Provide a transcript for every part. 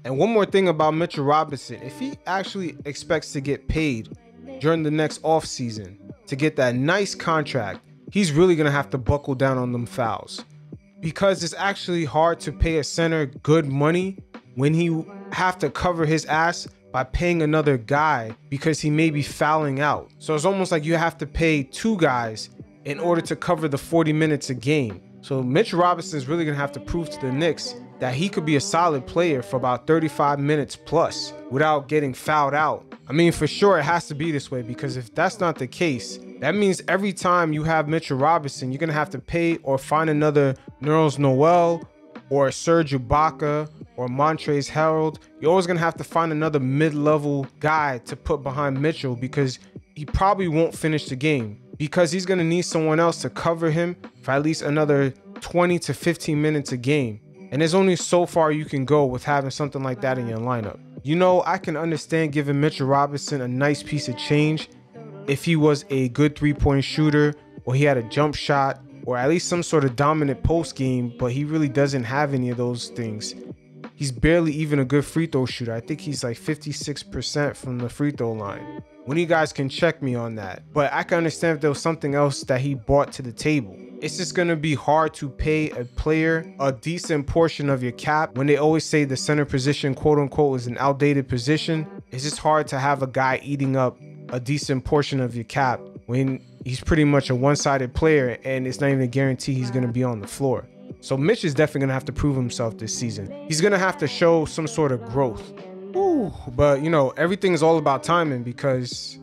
And one more thing about Mitchell Robinson, if he actually expects to get paid during the next offseason to get that nice contract, he's really going to have to buckle down on them fouls, because it's actually hard to pay a center good money when he have to cover his ass by paying another guy because he may be fouling out. So it's almost like you have to pay two guys in order to cover the 40 minutes a game. So Mitchell Robinson is really going to have to prove to the Knicks that he could be a solid player for about 35 minutes plus without getting fouled out. I mean, for sure, it has to be this way, because if that's not the case, that means every time you have Mitchell Robinson, you're going to have to pay or find another Nerlens Noel or Serge Ibaka or Montrezl Harrell. You're always going to have to find another mid-level guy to put behind Mitchell, because he probably won't finish the game, because he's going to need someone else to cover him for at least another 20 to 15 minutes a game. And there's only so far you can go with having something like that in your lineup. You know, I can understand giving Mitchell Robinson a nice piece of change if he was a good three-point shooter, or he had a jump shot, or at least some sort of dominant post game, but he really doesn't have any of those things. He's barely even a good free throw shooter. I think he's like 56% from the free throw line. One of you guys can check me on that. But I can understand if there was something else that he brought to the table. It's just going to be hard to pay a player a decent portion of your cap when they always say the center position, quote unquote, is an outdated position. It's just hard to have a guy eating up a decent portion of your cap when he's pretty much a one-sided player and it's not even a guarantee he's going to be on the floor. So Mitch is definitely going to have to prove himself this season. He's going to have to show some sort of growth. Ooh, but, you know, everything is all about timing, because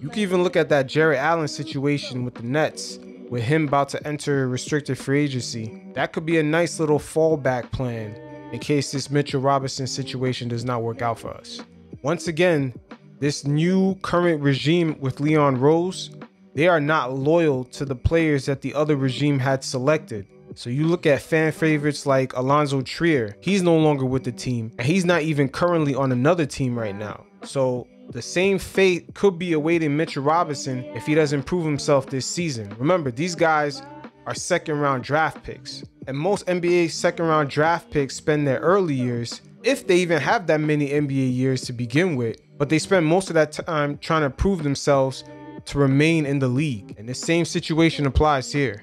you can even look at that Jarrett Allen situation with the Nets, with him about to enter restricted free agency. That could be a nice little fallback plan in case this Mitchell Robinson situation does not work out for us. Once again, this new current regime with Leon Rose, they are not loyal to the players that the other regime had selected. So you look at fan favorites like Alonzo Trier, he's no longer with the team, and he's not even currently on another team right now. So the same fate could be awaiting Mitchell Robinson if he doesn't prove himself this season. Remember, these guys are second-round draft picks, and most NBA second-round draft picks spend their early years, if they even have that many NBA years to begin with, but they spend most of that time trying to prove themselves to remain in the league. And the same situation applies here.